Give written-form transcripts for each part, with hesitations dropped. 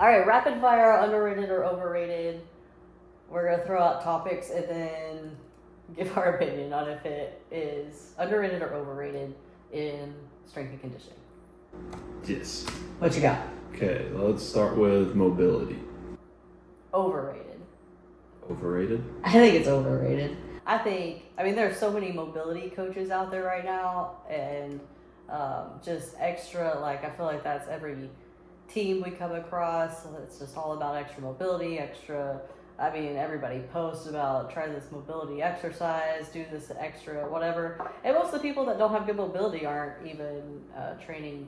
All right, rapid fire, underrated or overrated. We're going to throw out topics and then give our opinion on if it is underrated or overrated in strength and conditioning. Yes. What you got? Okay, let's start with mobility. Overrated. Overrated? I think it's overrated. There are so many mobility coaches out there right now, and just extra, I feel like that's every team we come across. It's just all about extra mobility, everybody posts about try this mobility exercise, do this extra whatever. And most of the people that don't have good mobility aren't even training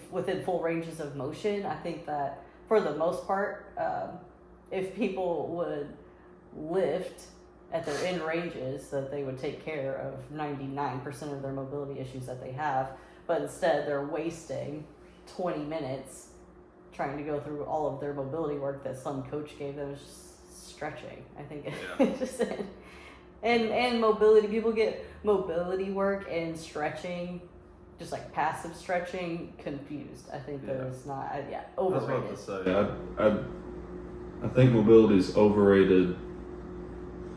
within full ranges of motion. I think that for the most part, if people would lift at their end ranges, that they would take care of 99% of their mobility issues that they have, but instead they're wasting 20 minutes trying to go through all of their mobility work that some coach gave them. It's just stretching. I think it's just and mobility, people get mobility work and stretching, just like passive stretching, confused. I think there's not overrated. That's what I was about to say. I think mobility is overrated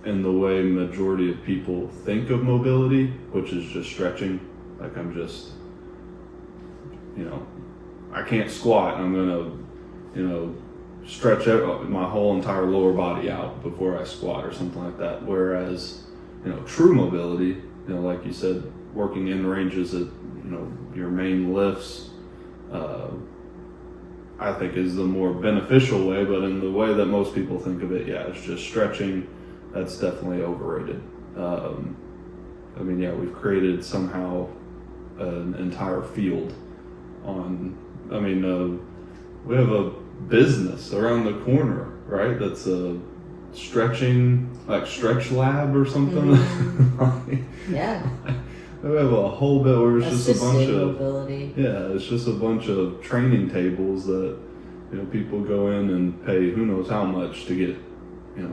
in the way majority of people think of mobility, which is just stretching. Like I'm just, I can't squat. I'm gonna, stretch out my whole entire lower body out before I squat or something like that. Whereas, true mobility, like you said, working in ranges at, your main lifts, I think is the more beneficial way, but in the way that most people think of it, it's just stretching. That's definitely overrated. We've created somehow an entire field on, we have a business around the corner, right? That's a stretching, like Stretch Lab or something. Mm-hmm. Yeah. We have a whole bit where it's Assisted just a bunch mobility. it's just a bunch of training tables that, people go in and pay who knows how much to get,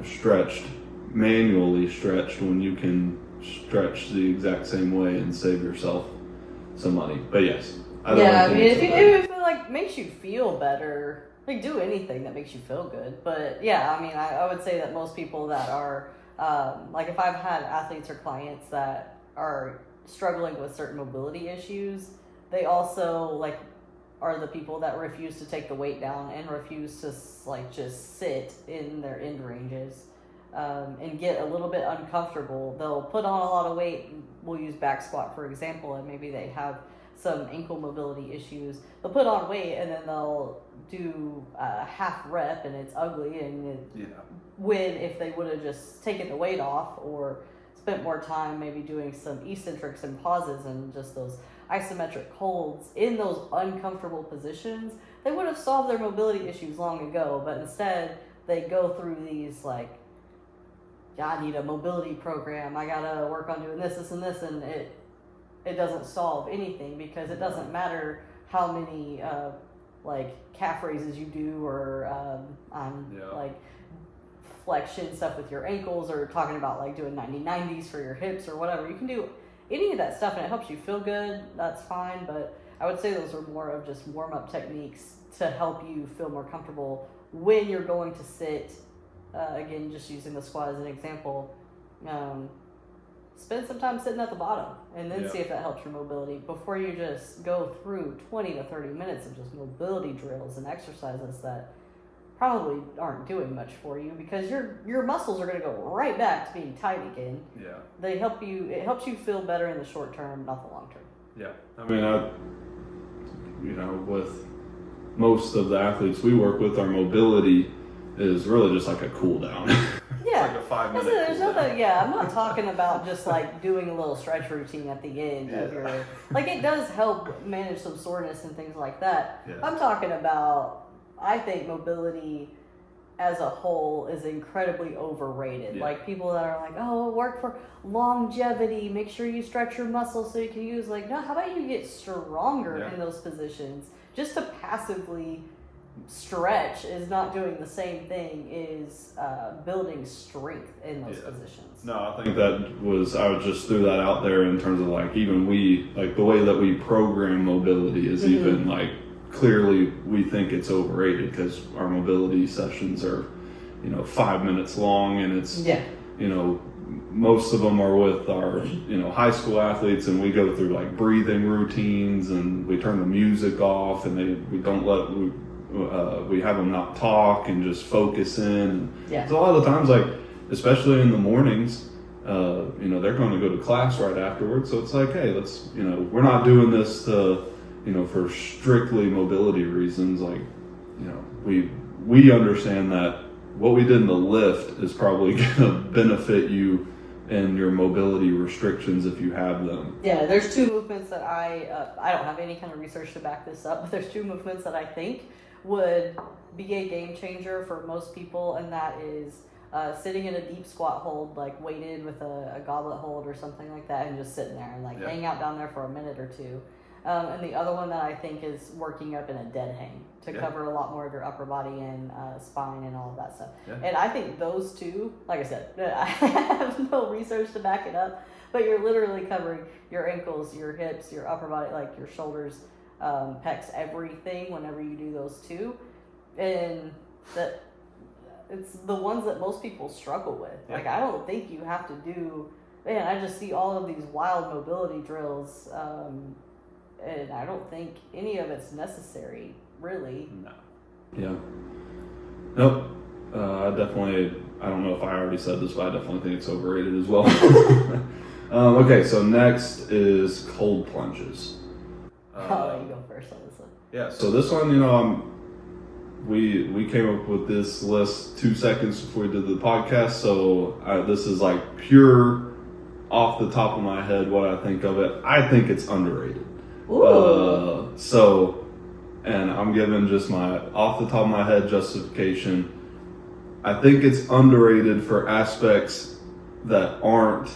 stretched, manually stretched, when you can stretch the exact same way and save yourself some money. But yes. If it makes you feel better, do anything that makes you feel good. But I would say that most people that are, if I've had athletes or clients that are struggling with certain mobility issues, they also are the people that refuse to take the weight down and refuse to just sit in their end ranges, and get a little bit uncomfortable. They'll put on a lot of weight. We'll use back squat for example, and maybe they have some ankle mobility issues. They'll put on weight and then they'll do a half rep and it's ugly, and if they would have just taken the weight off or spent more time maybe doing some eccentrics and pauses and just those isometric holds in those uncomfortable positions, they would have solved their mobility issues long ago. But instead they go through these I need a mobility program, I gotta work on doing this and this, and it doesn't solve anything, because it doesn't matter how many calf raises you do or flexion stuff with your ankles, or talking about doing 90-90s for your hips or whatever. You can do any of that stuff and it helps you feel good, that's fine. But I would say those are more of just warm-up techniques to help you feel more comfortable when you're going to sit. Again, just using the squat as an example, spend some time sitting at the bottom and then see if that helps your mobility before you just go through 20 to 30 minutes of just mobility drills and exercises that probably aren't doing much for you, because your muscles are going to go right back to being tight again. It helps you feel better in the short term, not the long term. With most of the athletes we work with, our mobility is really just like a cool down. Yeah. It's like a 5-minute there's nothing, I'm not talking about just doing a little stretch routine at the end of your, it does help manage some soreness and things like that. I'm talking about, I think mobility as a whole is incredibly overrated. People that are work for longevity, make sure you stretch your muscles so you can use, no, how about you get stronger in those positions? Just to passively stretch is not doing the same thing as building strength in those positions. No, I think I would just threw that out there in terms of even the way that we program mobility is even clearly we think it's overrated because our mobility sessions are, 5 minutes long, and it's, most of them are with our, high school athletes, and we go through like breathing routines, and we turn the music off, and we have them not talk and just focus in. Yeah. So a lot of the times, like, especially in the mornings, they're going to go to class right afterwards. So it's like, hey, let's, we're not doing this to, for strictly mobility reasons. Like, we understand that what we did in the lift is probably going to benefit you and your mobility restrictions if you have them. Yeah, there's two movements that I don't have any kind of research to back this up, but there's two movements that I think would be a game changer for most people, and that is sitting in a deep squat hold, like weighted with a goblet hold or something like that, and just sitting there and hang out down there for a minute or two. And the other one that I think is working up in a dead hang to cover a lot more of your upper body and spine and all of that stuff. Yeah. And I think those two, like I said, I have no research to back it up, but you're literally covering your ankles, your hips, your upper body, like your shoulders, pecs, everything whenever you do those two. And that it's the ones that most people struggle with. Yeah. Like, I don't think you have to do, man, I just see all of these wild mobility drills, and I don't think any of it's necessary, really. No. Yeah. Nope. I don't know if I already said this, but I definitely think it's overrated as well. Okay, so next is cold plunges. You go first on this one. Yeah, so this one, we came up with this list 2 seconds before we did the podcast, so this is like pure off the top of my head what I think of it. I think it's underrated. Ooh. And I'm giving just my off the top of my head justification. I think it's underrated for aspects that aren't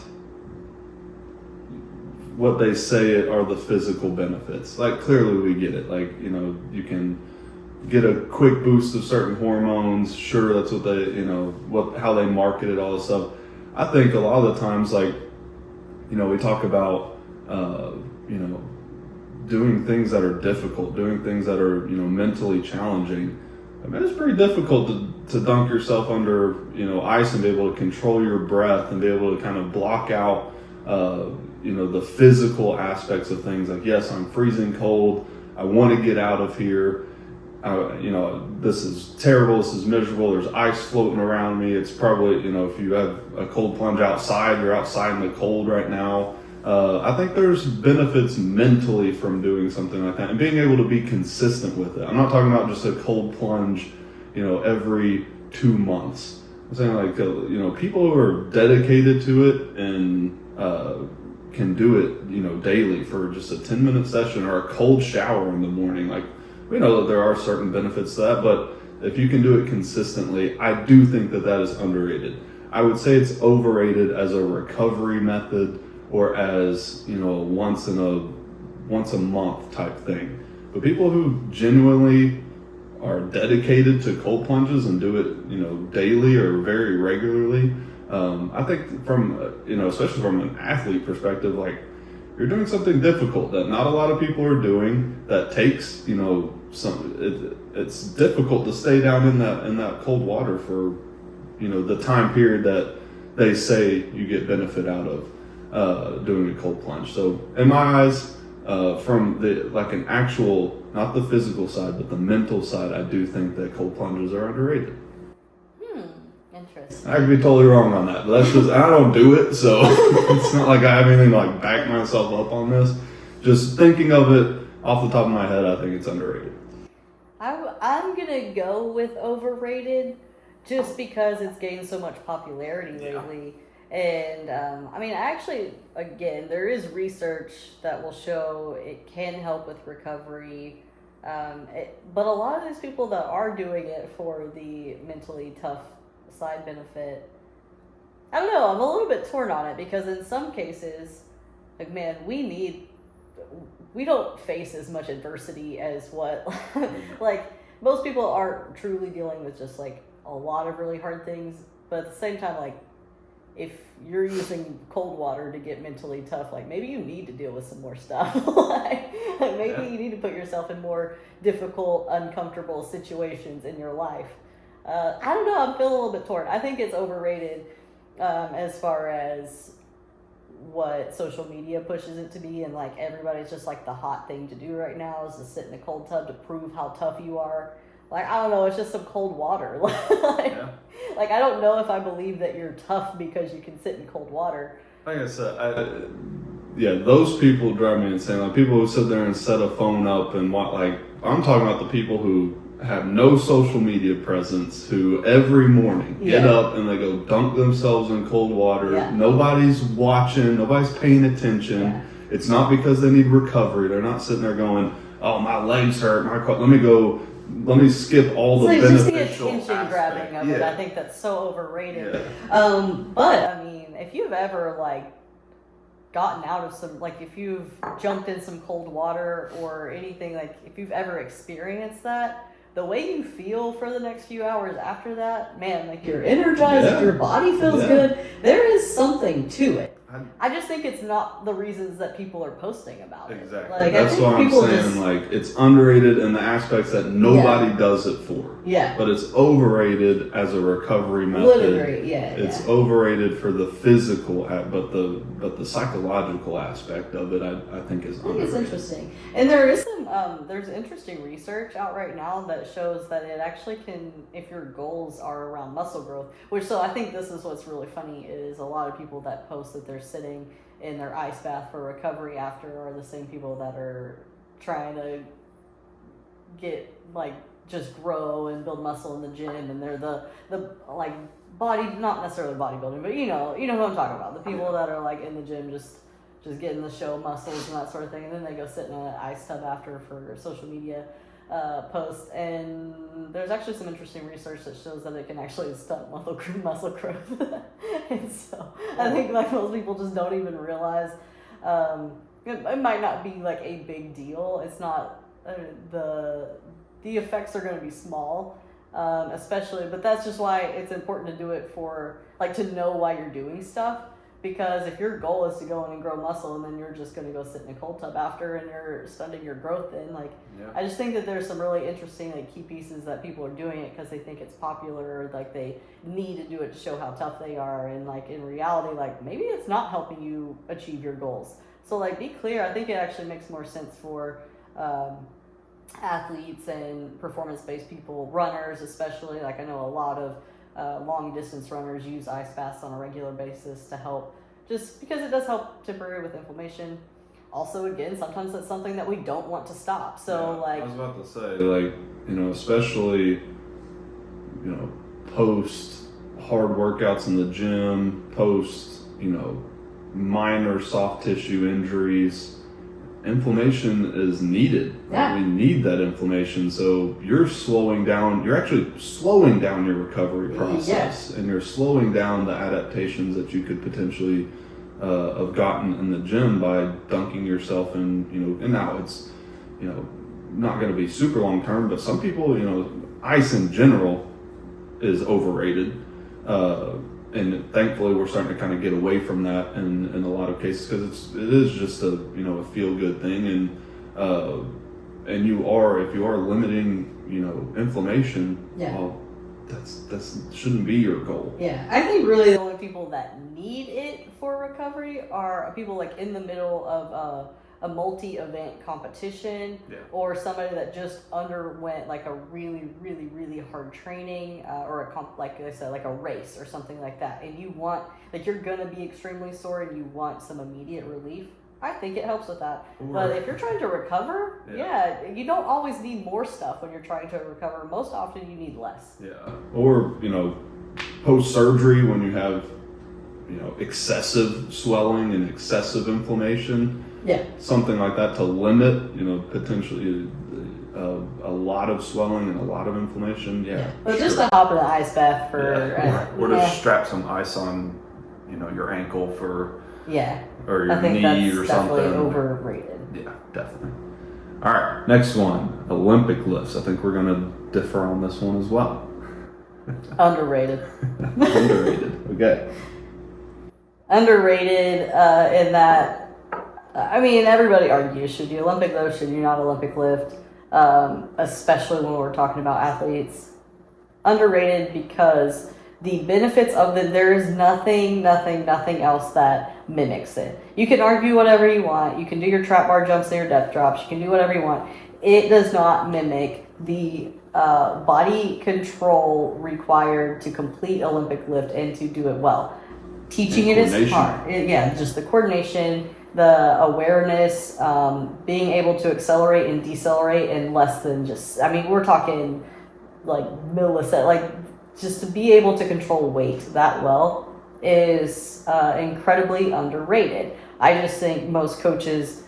what they say are the physical benefits. Like, clearly we get it. Like, you can get a quick boost of certain hormones. Sure, that's what they, how they market it, all this stuff. I think a lot of the times, like, we talk about, doing things that are difficult, doing things that are, mentally challenging. I mean, it's pretty difficult to dunk yourself under, ice and be able to control your breath and be able to kind of block out, the physical aspects of things. Like, yes, I'm freezing cold. I want to get out of here. This is terrible. This is miserable. There's ice floating around me. It's probably, if you have a cold plunge outside, you're outside in the cold right now. I think there's benefits mentally from doing something like that and being able to be consistent with it. I'm not talking about just a cold plunge, every 2 months. I'm saying, like, people who are dedicated to it and can do it, daily for just a 10-minute session or a cold shower in the morning. Like, we know that there are certain benefits to that, but if you can do it consistently, I do think that is underrated. I would say it's overrated as a recovery method or as, once a month type thing. But people who genuinely are dedicated to cold plunges and do it, daily or very regularly, I think from, especially from an athlete perspective, like, you're doing something difficult that not a lot of people are doing, that takes, it's difficult to stay down in that cold water for, the time period that they say you get benefit out of doing a cold plunge. So in my eyes, from an actual, not the physical side, but the mental side, I do think that cold plunges are underrated. Interesting. I could be totally wrong on that, but that's just, I don't do it, so it's not like I have anything to like back myself up on this. Just thinking of it off the top of my head, I think it's underrated. I'm gonna go with overrated just because it's gained so much popularity lately. And actually, again, there is research that will show it can help with recovery. But a lot of these people that are doing it for the mentally tough side benefit, I don't know, I'm a little bit torn on it, because in some cases, like, man, we don't face as much adversity as what, like, most people aren't truly dealing with just, like, a lot of really hard things, but at the same time, like, if you're using cold water to get mentally tough, like maybe you need to deal with some more stuff. like maybe you need to put yourself in more difficult, uncomfortable situations in your life. I don't know. I'm feeling a little bit torn. I think it's overrated as far as what social media pushes it to be, and like everybody's just like the hot thing to do right now is to sit in a cold tub to prove how tough you are. Like, I don't know, it's just some cold water. Like I don't know if I believe that you're tough because you can sit in cold water. Like I said, yeah, those people drive me insane. Like people who sit there and set a phone up and what, like, I'm talking about the people who have no social media presence, who every morning get up and they go dunk themselves in cold water. Yeah. Nobody's watching, nobody's paying attention. Yeah. It's not because they need recovery. They're not sitting there going, oh, my legs hurt, let me skip all the beneficial just the attention grabbing of it. I think that's so overrated. But I mean, if you've ever like gotten out of some, like if you've jumped in some cold water or anything, like if you've ever experienced that, the way you feel for the next few hours after that, man, like you're energized, your body feels good. There is something to it. I just think it's not the reasons that people are posting about it. Exactly. Like, that's what I'm saying. Like, it's underrated in the aspects that nobody does it for. Yeah. But it's overrated as a recovery method. It's overrated for the physical, but the psychological aspect of it, I think, is underrated. It's interesting, and there is some there's interesting research out right now that shows that it actually can, if your goals are around muscle growth. So I think this is what's really funny is a lot of people that post that they're sitting in their ice bath for recovery after are the same people that are trying to get like just grow and build muscle in the gym, and they're the like body, not necessarily bodybuilding, but you know who I'm talking about, the people that are like in the gym just getting the show muscles and that sort of thing, and then they go sit in an ice tub after for social media posts. And there's actually some interesting research that shows that it can actually stunt muscle growth. And so I think like most people just don't even realize it might not be like a big deal. It's not the effects are going to be small, especially, but that's just why it's important to do it for like to know why you're doing stuff. Because if your goal is to go in and grow muscle and then you're just going to go sit in a cold tub after and you're stunting your growth, then I just think that there's some really interesting like key pieces that people are doing it because they think it's popular, or like they need to do it to show how tough they are, and like in reality, like maybe it's not helping you achieve your goals. So like be clear. I think it actually makes more sense for athletes and performance-based people, runners especially. Like I know a lot of long distance runners use ice baths on a regular basis to help, just because it does help temporarily with inflammation. Also, again, sometimes it's something that we don't want to stop. So like I was about to say, like, especially, post hard workouts in the gym, post, minor soft tissue injuries, inflammation is needed. Yeah. We need that inflammation. So you're actually slowing down your recovery process, and you're slowing down the adaptations that you could potentially have gotten in the gym by dunking yourself in, and now it's, not going to be super long term, but some people, ice in general is overrated. And thankfully, we're starting to kind of get away from that in a lot of cases, because it is just a feel good thing, and if you are limiting inflammation, well, that shouldn't be your goal. Yeah, I think really the only people that need it for recovery are people like in the middle of a multi-event competition, or somebody that just underwent like a really, really, really hard training, or like I said, like a race or something like that, and you want, like, you're gonna be extremely sore and you want some immediate relief. I think it helps with that. But if you're trying to recover, you don't always need more stuff when you're trying to recover. Most often you need less. Yeah. Or, post-surgery when you have, excessive swelling and excessive inflammation. Yeah. Something like that to limit, potentially a lot of swelling and a lot of inflammation. Yeah. But just to hop in the ice bath for... Or to strap some ice on, your ankle for... Yeah. Or your knee or something. Definitely overrated. Yeah, definitely. All right, next one, Olympic lifts. I think we're going to differ on this one as well. Underrated. Underrated. Okay. underrated in that, I mean, everybody argues, should you Olympic lift, should you not Olympic lift, especially when we're talking about athletes. Underrated because the benefits of there is nothing else that mimics it. You can argue whatever you want. You can do your trap bar jumps and your depth drops. You can do whatever you want. It does not mimic the body control required to complete Olympic lift and to do it well. Teaching it is hard. Just the coordination, the awareness, being able to accelerate and decelerate in less than just, I mean, we're talking like millisecond, like just to be able to control weight that well is incredibly underrated. I just think most coaches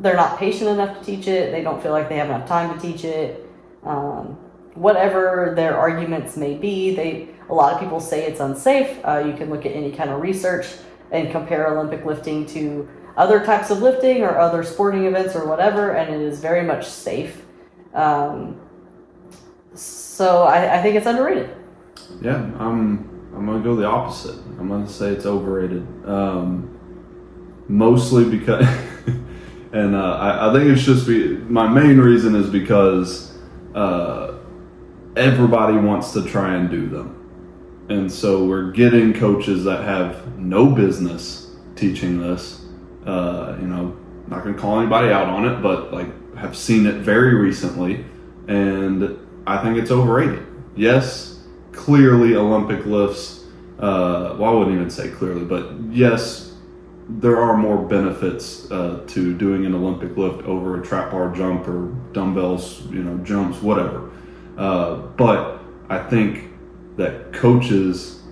they're not patient enough to teach it. They don't feel like they have enough time to teach it. Whatever their arguments may be, a lot of people say it's unsafe. You can look at any kind of research and compare Olympic lifting to other types of lifting or other sporting events or whatever, and it is very much safe. So I think it's underrated. Yeah, I'm gonna go the opposite. I'm gonna say it's overrated. Mostly because, and I think it's just my main reason is because everybody wants to try and do them, and so we're getting coaches that have no business teaching this. Not gonna call anybody out on it, but like have seen it very recently, and I think it's overrated. Yes, clearly Olympic lifts, I wouldn't even say clearly, but yes, there are more benefits to doing an Olympic lift over a trap bar jump or dumbbells, jumps, whatever. But I think that coaches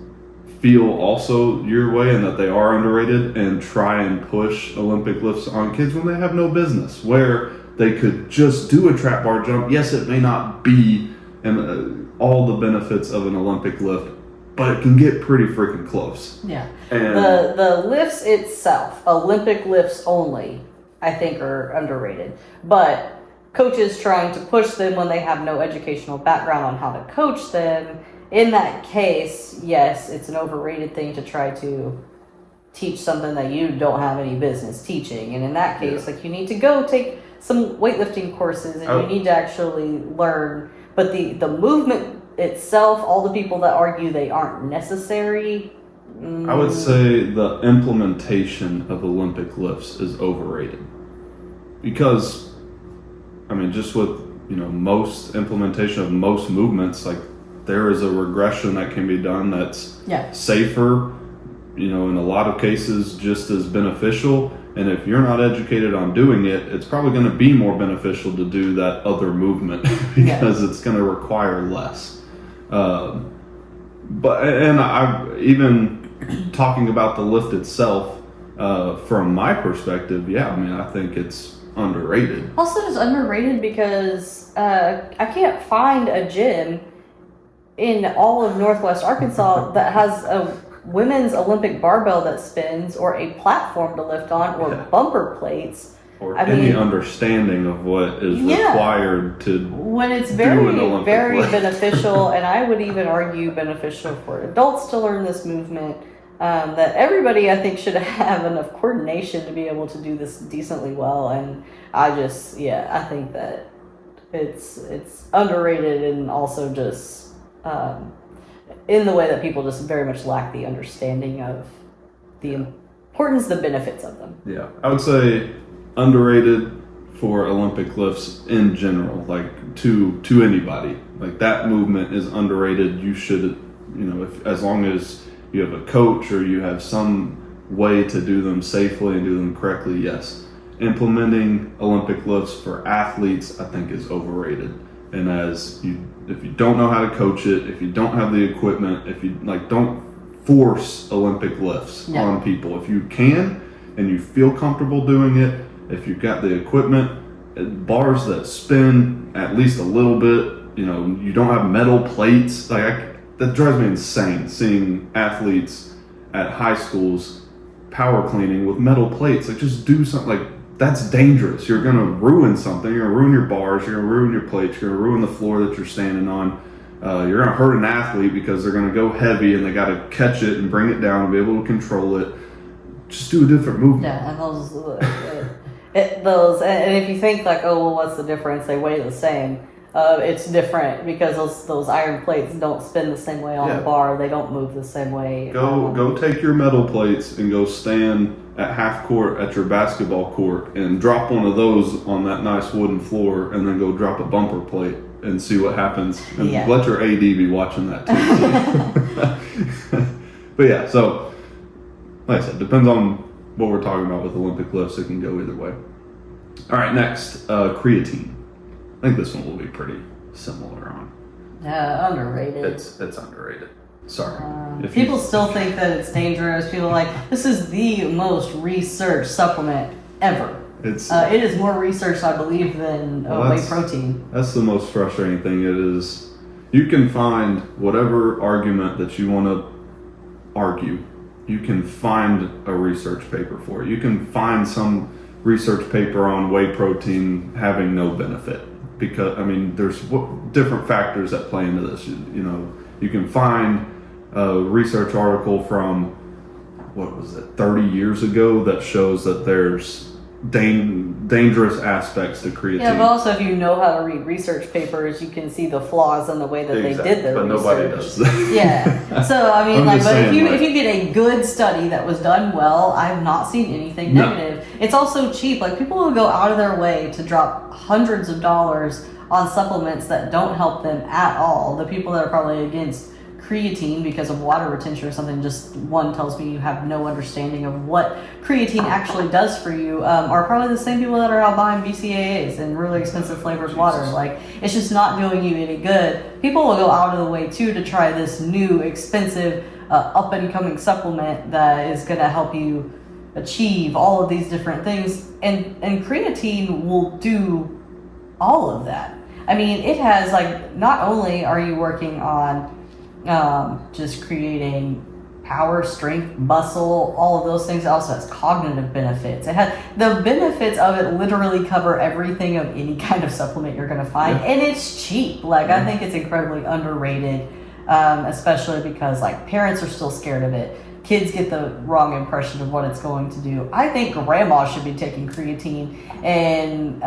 feel also your way and that they are underrated and try and push Olympic lifts on kids when they have no business, where they could just do a trap bar jump. Yes, it may not be all the benefits of an Olympic lift, but it can get pretty freaking close. Yeah. And the lifts itself, Olympic lifts only, I think are underrated. But coaches trying to push them when they have no educational background on how to coach them, in that case, yes, it's an overrated thing to try to teach something that you don't have any business teaching. And in that case, you need to go take some weightlifting courses and you need to actually learn. But the movement itself, all the people that argue they aren't necessary. I would say the implementation of Olympic lifts is overrated. Because, I mean, just with, most implementation of most movements, like there is a regression that can be done that's safer, in a lot of cases just as beneficial. And if you're not educated on doing it, it's probably going to be more beneficial to do that other movement because it's going to require less. And I even talking about the lift itself, from my perspective, I think it's underrated. Also, it's underrated because I can't find a gym in all of Northwest Arkansas that has a women's Olympic barbell that spins, or a platform to lift on, or bumper plates, or any understanding of what is required to when it's very beneficial, and I would even argue beneficial for adults to learn this movement. That everybody, I think, should have enough coordination to be able to do this decently well, and I think that it's underrated, and also just in the way that people just very much lack the understanding of the importance, the benefits of them. Yeah, I would say underrated for Olympic lifts in general, like to anybody. Like that movement is underrated. You should, as long as you have a coach or you have some way to do them safely and do them correctly, yes. Implementing Olympic lifts for athletes, I think, is overrated. And if you don't know how to coach it, if you don't have the equipment, if you don't force Olympic lifts on people. If you can and you feel comfortable doing it, if you've got the equipment, bars that spin at least a little bit, you don't have metal plates, that drives me insane, seeing athletes at high schools power cleaning with metal plates. Just do something. That's dangerous. You're going to ruin something. You're going to ruin your bars. You're going to ruin your plates. You're going to ruin the floor that you're standing on. You're going to hurt an athlete because they're going to go heavy and they got to catch it and bring it down and be able to control it. Just do a different movement. Yeah, and and if you think like, oh, well, what's the difference? They weigh the same. It's different because those iron plates don't spin the same way on the bar. They don't move the same way. Go take your metal plates and go stand at half court at your basketball court and drop one of those on that nice wooden floor, and then go drop a bumper plate and see what happens. And let your AD be watching that too. But yeah, so like I said, depends on what we're talking about with Olympic lifts. It can go either way. All right, next, creatine. I think this one will be pretty similar on. Underrated. It's underrated. Sorry. People still think that it's dangerous. People are like, this is the most researched supplement ever. It is more researched, I believe, than whey protein. That's the most frustrating thing. It is, you can find whatever argument that you want to argue. You can find a research paper for it. You can find some research paper on whey protein having no benefit. Because, I mean, there's different factors that play into this. You know, you can find a research article from, 30 years ago that shows that there's dangerous aspects to creatine. Yeah, but also if you know how to read research papers, you can see the flaws in the way that they did their research. But nobody does that. Yeah. So, I mean, if you get a good study that was done well, I've not seen anything negative. It's also cheap. Like, people will go out of their way to drop hundreds of dollars on supplements that don't help them at all. The people that are probably against creatine because of water retention or something, just one tells me you have no understanding of what creatine actually does for you, are probably the same people that are out buying BCAAs and really expensive flavored water. Like, it's just not doing you any good. People will go out of the way too to try this new expensive up and coming supplement that is going to help you achieve all of these different things, and creatine will do all of that. I mean, it has, like, not only are you working on just creating power, strength, muscle, all of those things. It also has cognitive benefits. It has the benefits of it literally cover everything of any kind of supplement you're going to find, and it's cheap. Like, I think it's incredibly underrated, especially because, like, parents are still scared of it. Kids get the wrong impression of what it's going to do. I think grandma should be taking creatine, and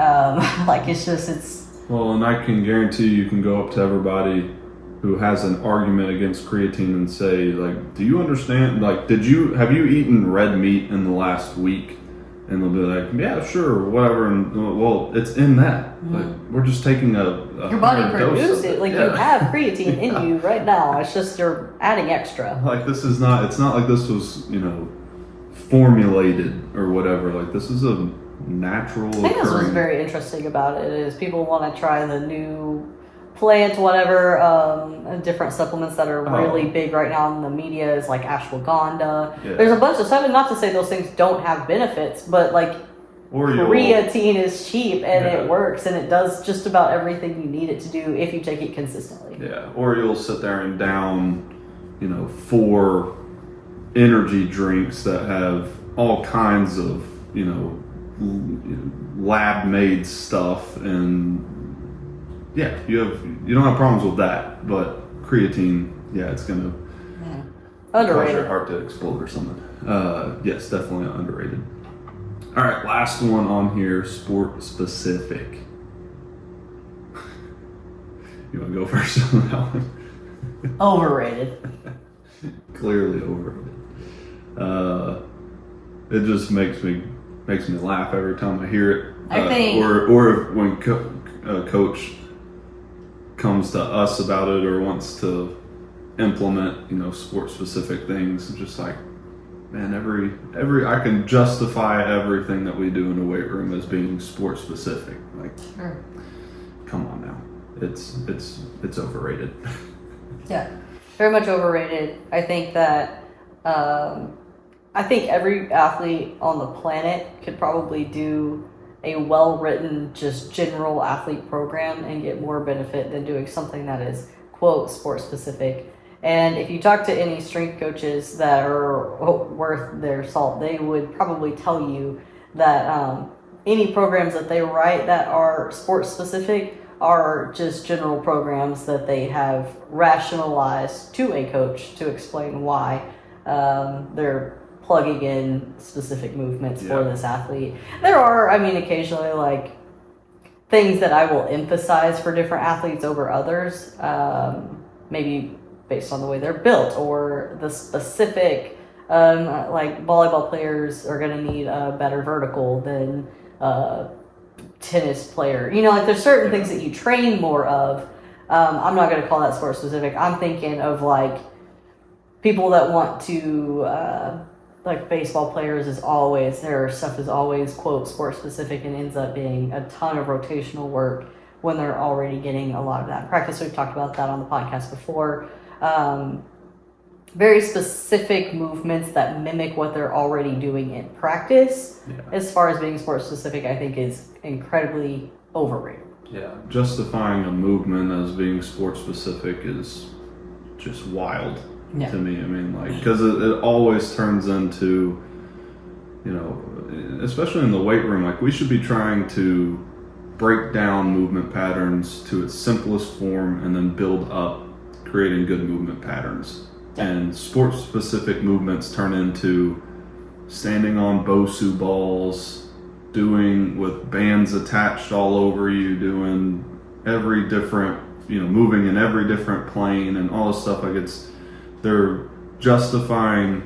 like, it's. Well, and I can guarantee you can go up to everybody who has an argument against creatine and say, like, do you understand, like, have you eaten red meat in the last week? And they'll be like, yeah, sure, whatever. And, well, it's in that. Mm-hmm. Like, we're just taking your body produces it. Like, you have creatine in you right now. It's just you're adding extra. Like, it's not like this was, formulated or whatever. Like, this is a natural I think that's what's very interesting about it is people want to try the new plant, whatever, different supplements that are really big right now in the media is like ashwagandha. Yeah. There's a bunch of stuff, and not to say those things don't have benefits, but like creatine is cheap and it works and it does just about everything you need it to do if you take it consistently. Yeah, or you'll sit there and down, 4 energy drinks that have all kinds of, lab-made stuff, and you don't have problems with that, but creatine, it's gonna cause your heart to explode or something. Yes, definitely underrated. All right, last one on here, sport specific. You want to go first on that one? Overrated. Clearly overrated. It just makes me laugh every time I hear it. I think, or when coach comes to us about it or wants to implement, sport specific things, it's just like, man, every I can justify everything that we do in the weight room as being sport specific. Like, sure. Come on now, it's overrated. Yeah, very much overrated. I think that every athlete on the planet could probably do a well-written, just general athlete program and get more benefit than doing something that is, quote, sport-specific. And if you talk to any strength coaches that are worth their salt, they would probably tell you that any programs that they write that are sport-specific are just general programs that they have rationalized to a coach to explain why they're plugging in specific movements for this athlete. There are, I mean, occasionally like things that I will emphasize for different athletes over others, maybe based on the way they're built or the specific, like volleyball players are going to need a better vertical than tennis player. You know, like there's certain things that you train more of. I'm not going to call that sport specific. I'm thinking of like people that want to, like baseball players is always, their stuff is always quote sport specific and ends up being a ton of rotational work when they're already getting a lot of that in practice. We've talked about that on the podcast before. Very specific movements that mimic what they're already doing in practice, as far as being sport specific, I think is incredibly overrated. Yeah, justifying a movement as being sport specific is just wild to me. I mean, like, because it always turns into, you know, especially in the weight room, like we should be trying to break down movement patterns to its simplest form and then build up creating good movement patterns. And sport-specific movements turn into standing on Bosu balls, doing with bands attached all over you, doing every different, you know, moving in every different plane and all this stuff. Like they're justifying,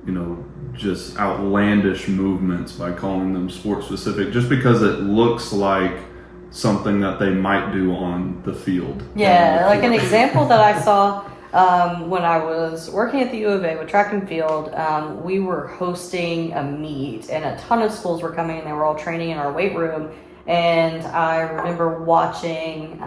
you know, just outlandish movements by calling them sport-specific just because it looks like something that they might do on the field. Yeah, like an example that I saw when I was working at the U of A with track and field, we were hosting a meet and a ton of schools were coming and they were all training in our weight room. And I remember watching,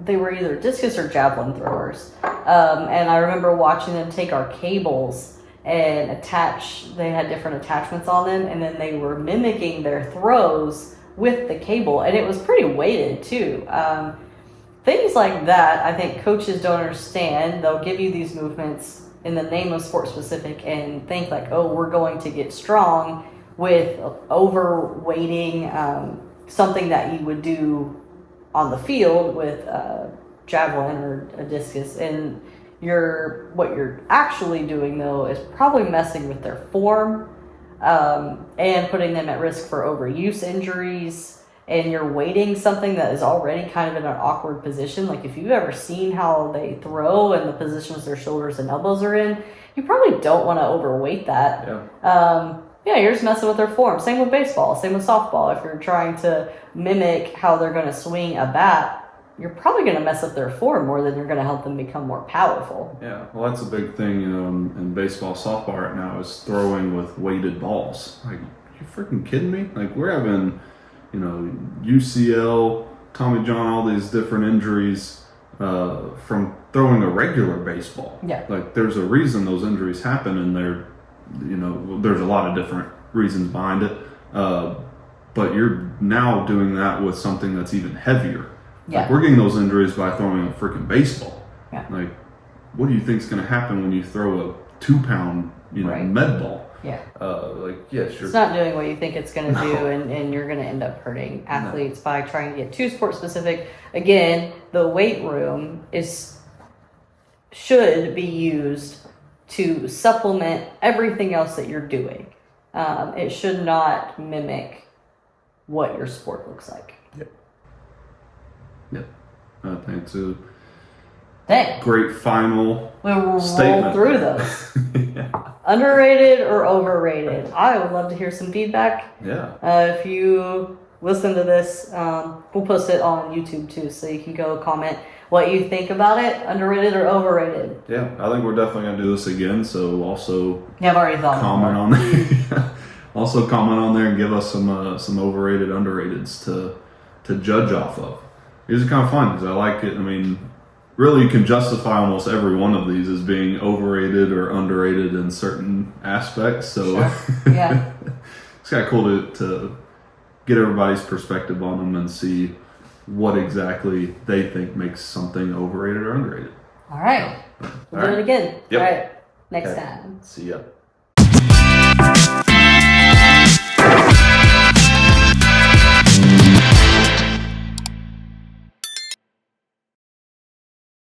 they were either discus or javelin throwers. And I remember watching them take our cables and attach, they had different attachments on them, and then they were mimicking their throws with the cable, and it was pretty weighted too. Things like that, I think coaches don't understand. They'll give you these movements in the name of sport specific and think like, oh, we're going to get strong with overweighting something that you would do on the field with javelin or a discus. And what you're actually doing though is probably messing with their form and putting them at risk for overuse injuries. And you're weighting something that is already kind of in an awkward position. Like if you've ever seen how they throw and the positions their shoulders and elbows are in, you probably don't want to overweight that. You're just messing with their form. Same with baseball, same with softball. If you're trying to mimic how they're going to swing a bat, you're probably going to mess up their form more than you're going to help them become more powerful. Yeah, well, that's a big thing, you know, in baseball, softball right now is throwing with weighted balls. Like, you freaking kidding me? Like, we're having, you know, UCL, Tommy John, all these different injuries from throwing a regular baseball. Yeah. Like, there's a reason those injuries happen, and you know, there's a lot of different reasons behind it. But you're now doing that with something that's even heavier. Yeah. Like, we're getting those injuries by throwing a freaking baseball. Yeah. Like, what do you think's going to happen when you throw a 2-pound, you know, med ball? Yeah. Yes, it's not doing what you think it's going to do, and you're going to end up hurting athletes by trying to get too sport specific. Again, the weight room should be used to supplement everything else that you're doing. It should not mimic what your sport looks like. Yep. I think it's a Dang. Great final we'll statement. Roll through those. Underrated or overrated? I would love to hear some feedback. Yeah. If you listen to this, we'll post it on YouTube too, so you can go comment what you think about it, underrated or overrated. Yeah, I think we're definitely gonna do this again. So also, I've already thought comment on there. Also comment on there and give us some overrated, underrateds to judge off of. These are kind of fun because I like it. I mean, really, you can justify almost every one of these as being overrated or underrated in certain aspects. So, sure. Yeah, it's kind of cool to get everybody's perspective on them and see what exactly they think makes something overrated or underrated. All right. We'll do it again. Yep. All right. Next Okay. time. See ya.